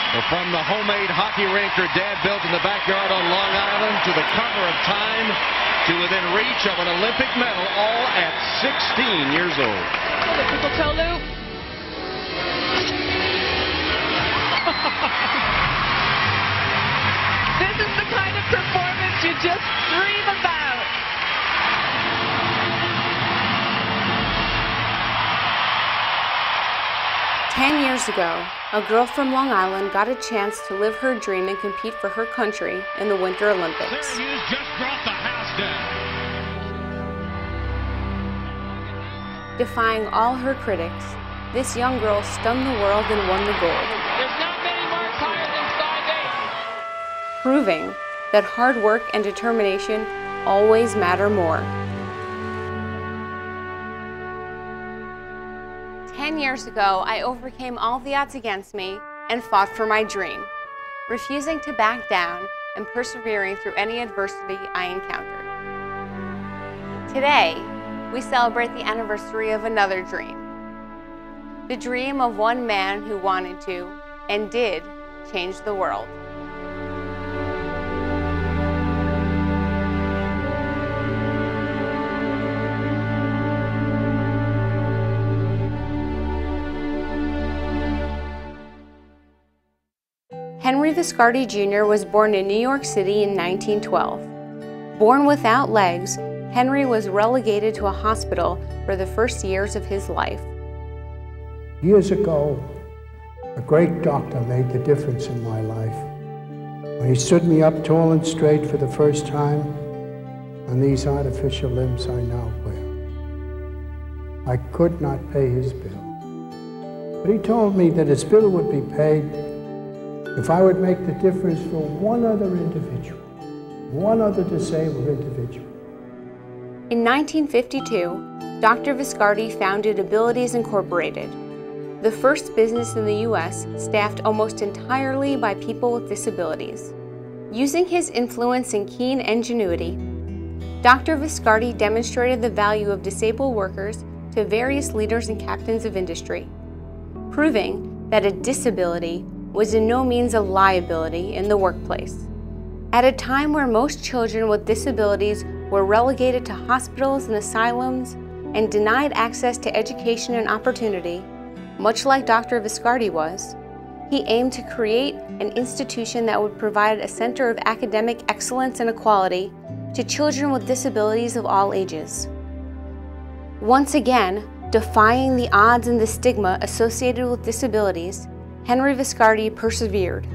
Well, from the homemade hockey rink her dad built in the backyard on Long Island to the cover of Time to within reach of an Olympic medal, all at 16 years old. The triple toe loop. This is the kind of performance you just dream about. Ten years ago, a girl from Long Island got a chance to live her dream and compete for her country in the Winter Olympics. Hughes just brought the house down. Defying all her critics, this young girl stunned the world and won the gold. There's not many marks higher than 5'8". Proving that hard work and determination always matter more. 10 years ago, I overcame all the odds against me and fought for my dream, refusing to back down and persevering through any adversity I encountered. Today, we celebrate the anniversary of another dream. The dream of one man who wanted to, and did, change the world. Henry Viscardi Jr. was born in New York City in 1912. Born without legs, Henry was relegated to a hospital for the first years of his life. Years ago, a great doctor made the difference in my life. When he stood me up tall and straight for the first time on these artificial limbs I now wear. I could not pay his bill. But he told me that his bill would be paid if I would make the difference for one other individual, one other disabled individual. In 1952, Dr. Viscardi founded Abilities Incorporated, the first business in the U.S. staffed almost entirely by people with disabilities. Using his influence and keen ingenuity, Dr. Viscardi demonstrated the value of disabled workers to various leaders and captains of industry, proving that a disability was in no means a liability in the workplace. At a time where most children with disabilities were relegated to hospitals and asylums and denied access to education and opportunity, much like Dr. Viscardi was, he aimed to create an institution that would provide a center of academic excellence and equality to children with disabilities of all ages. Once again, defying the odds and the stigma associated with disabilities, Henry Viscardi persevered,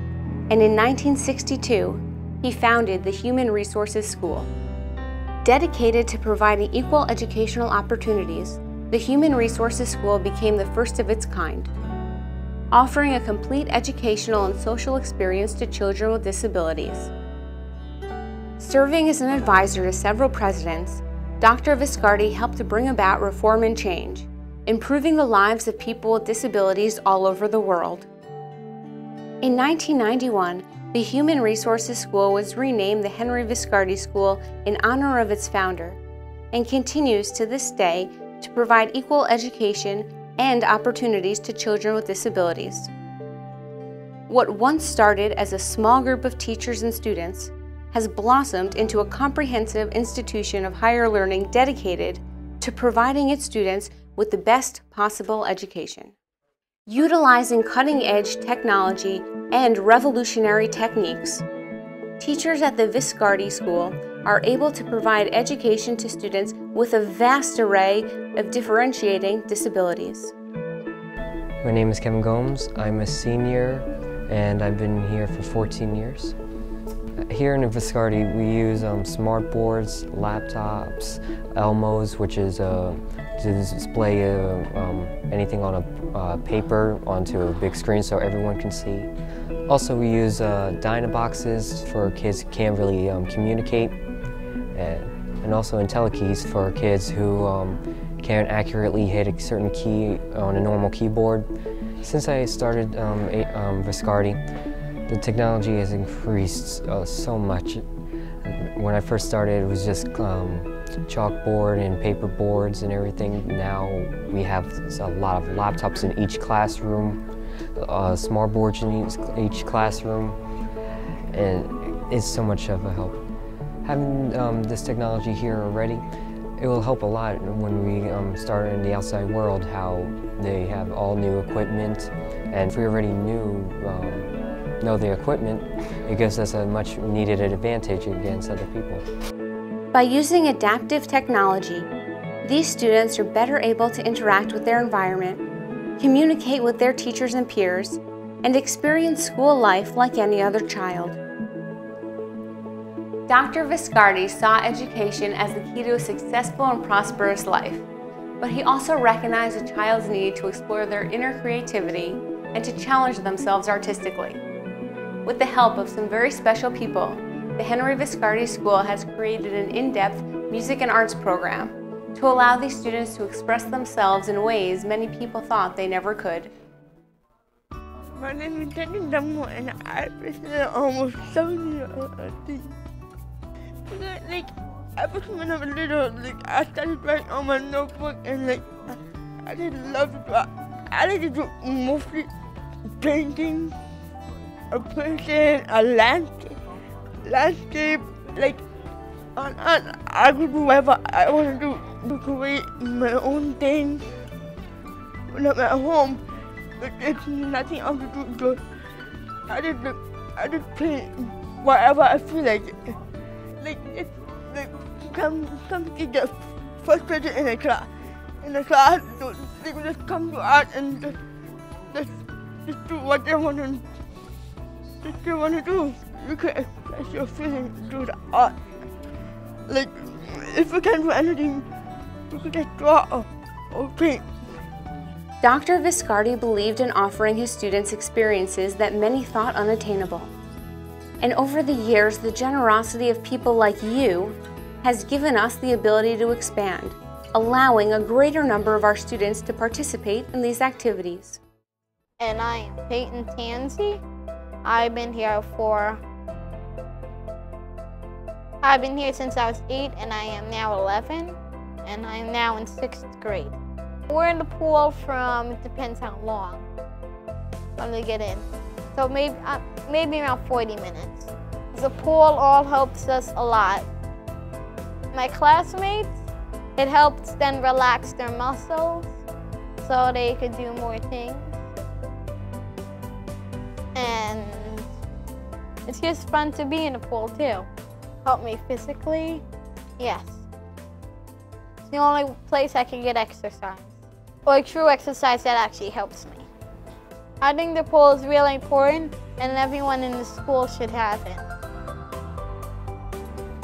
and in 1962, he founded the Human Resources School. Dedicated to providing equal educational opportunities, the Human Resources School became the first of its kind, offering a complete educational and social experience to children with disabilities. Serving as an advisor to several presidents, Dr. Viscardi helped to bring about reform and change, improving the lives of people with disabilities all over the world. In 1991, the Human Resources School was renamed the Henry Viscardi School in honor of its founder, and continues to this day to provide equal education and opportunities to children with disabilities. What once started as a small group of teachers and students has blossomed into a comprehensive institution of higher learning dedicated to providing its students with the best possible education. Utilizing cutting-edge technology and revolutionary techniques, teachers at the Viscardi School are able to provide education to students with a vast array of differentiating disabilities. My name is Kevin Gomes. I'm a senior and I've been here for 14 years. Here in Viscardi, we use smart boards, laptops, Elmos, which is to display anything on a paper onto a big screen so everyone can see. Also, we use Dynaboxes for kids who can't really communicate, and also IntelliKeys for kids who can't accurately hit a certain key on a normal keyboard. Since I started Viscardi, the technology has increased so much. When I first started, it was just chalkboard and paper boards and everything. Now we have a lot of laptops in each classroom. smart boards in each classroom, and it's so much of a help. Having this technology here already, it will help a lot when we start in the outside world, how they have all new equipment, and if we already know the equipment, it gives us a much needed advantage against other people. By using adaptive technology, these students are better able to interact with their environment, communicate with their teachers and peers, and experience school life like any other child. Dr. Viscardi saw education as the key to a successful and prosperous life, but he also recognized a child's need to explore their inner creativity and to challenge themselves artistically. With the help of some very special people, the Henry Viscardi School has created an in-depth music and arts program to allow these students to express themselves in ways many people thought they never could. My name is Henry Viscardi, and I was almost 7 years old. Like, ever since when I was little, like, I started writing on my notebook, and like, I just love to draw. I like to do mostly painting, a person, a landscape, like, I could do whatever I want to do to create my own thing. When I'm at home, like, there's nothing else to do, so I just paint whatever I feel like it. Like, it's like some kids get frustrated in the class. So they will just come to art and just do what they want to do. You can express your feelings through the art. Like, if you can't do anything, you can just draw or paint. Dr. Viscardi believed in offering his students experiences that many thought unattainable. And over the years, the generosity of people like you has given us the ability to expand, allowing a greater number of our students to participate in these activities. And I am Peyton Tansey. I've been here since I was 8, and I am now 11, and I am now in 6th grade. We're in the pool from, it depends how long, when we get in. So maybe around 40 minutes. The pool all helps us a lot. My classmates, it helps them relax their muscles so they could do more things. And it's just fun to be in the pool too. Help me physically, yes. It's the only place I can get exercise, or true exercise that actually helps me. I think the pool is really important, and everyone in the school should have it.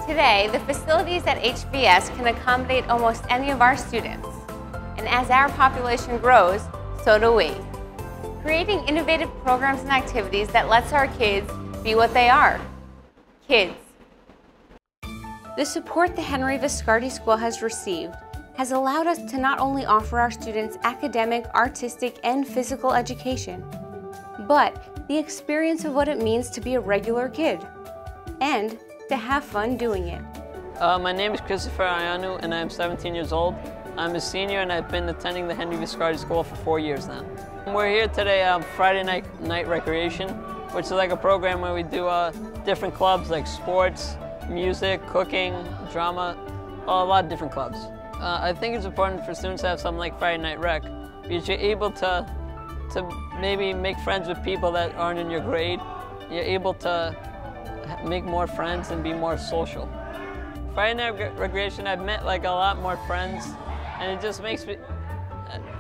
Today, the facilities at HVS can accommodate almost any of our students. And as our population grows, so do we. Creating innovative programs and activities that lets our kids be what they are, kids. The support the Henry Viscardi School has received has allowed us to not only offer our students academic, artistic, and physical education, but the experience of what it means to be a regular kid, and to have fun doing it. My name is Christopher Ayanu, and I'm 17 years old. I'm a senior, and I've been attending the Henry Viscardi School for 4 years now. We're here today on Friday night recreation, which is like a program where we do different clubs like sports, music, cooking, drama, a lot of different clubs. I think it's important for students to have something like Friday Night Rec, because you're able to maybe make friends with people that aren't in your grade. You're able to make more friends and be more social. Friday Night Recreation, I've met like a lot more friends, and it just makes me,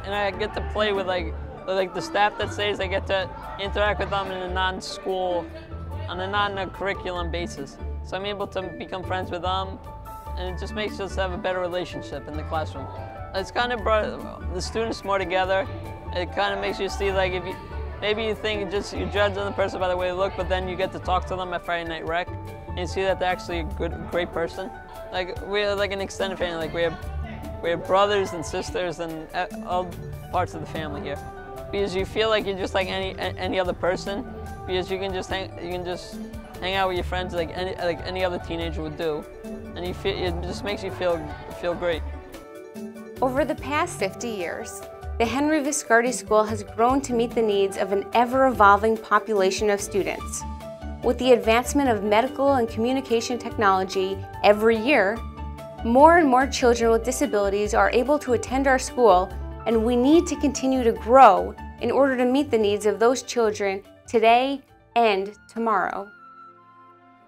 and I get to play with like the staff that stays. I get to interact with them in a non-school, on a non-curriculum basis. So I'm able to become friends with them, and it just makes us have a better relationship in the classroom. It's kind of brought the students more together. It kind of makes you see, like, if you, maybe you think you judge the person by the way they look, but then you get to talk to them at Friday Night Rec, and you see that they're actually a great person. Like, we're like an extended family. Like, we have brothers and sisters and all parts of the family here. Because you feel like you're just like any other person, because you can just hang out with your friends like any other teenager would do, and it just makes you feel great. Over the past 50 years, the Henry Viscardi School has grown to meet the needs of an ever-evolving population of students. With the advancement of medical and communication technology every year, more and more children with disabilities are able to attend our school, and we need to continue to grow in order to meet the needs of those children today and tomorrow.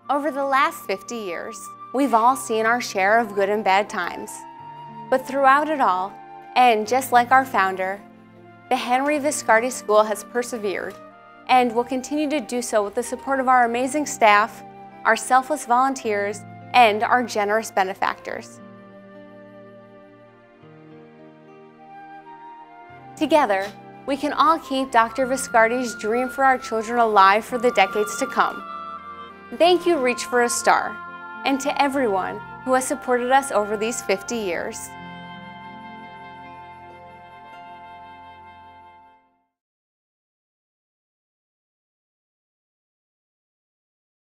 Over the last 50 years, we've all seen our share of good and bad times. But throughout it all, and just like our founder, the Henry Viscardi School has persevered and will continue to do so with the support of our amazing staff, our selfless volunteers, and our generous benefactors. Together, we can all keep Dr. Viscardi's dream for our children alive for the decades to come. Thank you, Reach for a Star, and to everyone who has supported us over these 50 years.